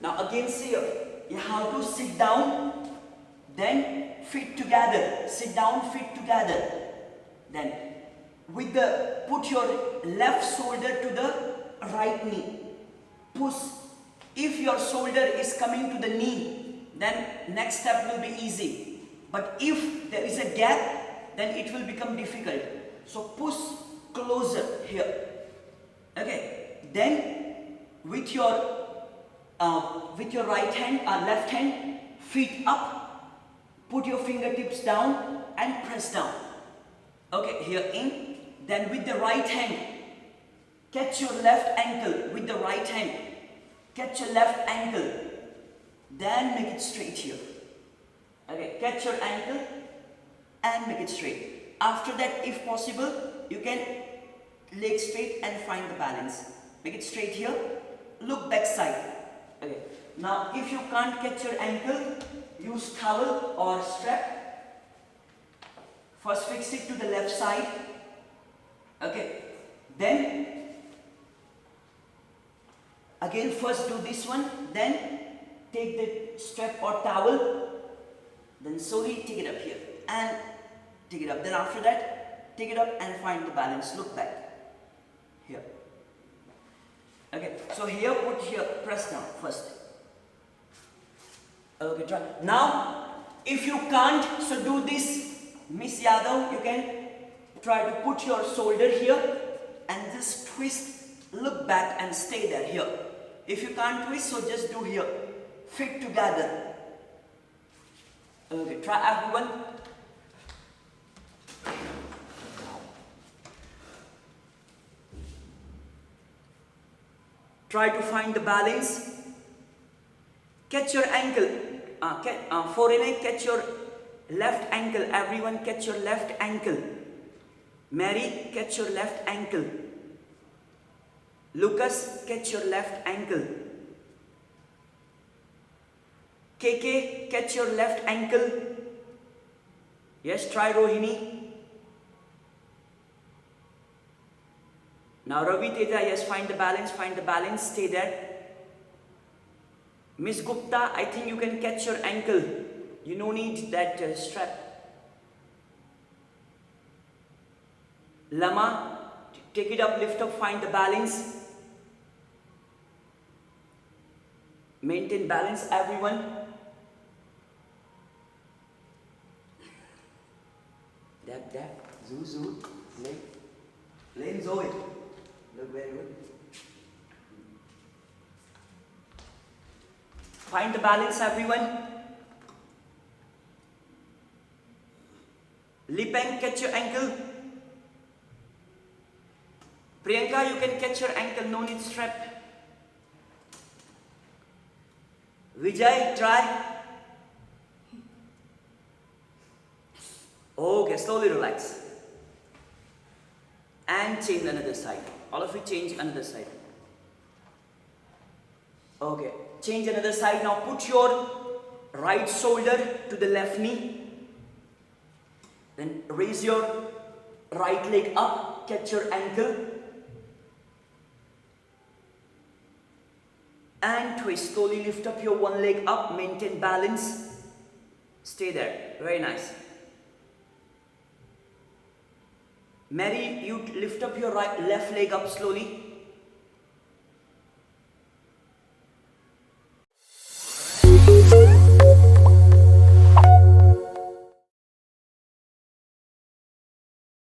Now again see, you have to sit down, then feet together, sit down, feet together. Then put your left shoulder to the right knee. Push. If your shoulder is coming to the knee, then next step will be easy. But if there is a gap, then it will become difficult. So push closer here. Okay. Then with your right hand or left hand, feet up, put your fingertips down and press down. Okay, here in. Then with the right hand, catch your left ankle with the right hand. Catch your left ankle. Then make it straight here. Okay, catch your ankle and make it straight. After that, if possible, you can leg straight and find the balance. Make it straight here. Look back side. Okay. Now, if you can't catch your ankle, use towel or strap. First fix it to the left side. Okay. Then, again first do this one. Then, take the strap or towel. Then slowly take it up here. And take it up. Then after that, take it up and find the balance. Look back. Here. Okay, so here, put here, press down first. Okay, try. Now, if you can't, so do this, Miss Yadav, you can try to put your shoulder here and just twist, look back and stay there here. If you can't twist, so just do here. Feet together. Okay, try everyone. Try to find the balance. Catch your ankle. Foreigner, catch your left ankle. Everyone catch your left ankle. Mary, catch your left ankle. Lucas, catch your left ankle. KK, catch your left ankle. Yes, try Rohini. Now Ravi Teja, yes, find the balance, stay there. Miss Gupta, I think you can catch your ankle. You no need that strap. Lama, take it up, lift up, find the balance. Maintain balance, everyone. Dab, zoo, lane, Zoe. Look very good. Find the balance, everyone. Lipeng, catch your ankle. Priyanka, you can catch your ankle, no need strap. Vijay, try. Okay, slowly relax. And change another side. All of you change another side. Okay, change another side. Now put your right shoulder to the left knee. Then raise your right leg up, catch your ankle. And twist. Slowly lift up your one leg up, maintain balance. Stay there. Very nice. Mary, you lift up your left leg up slowly.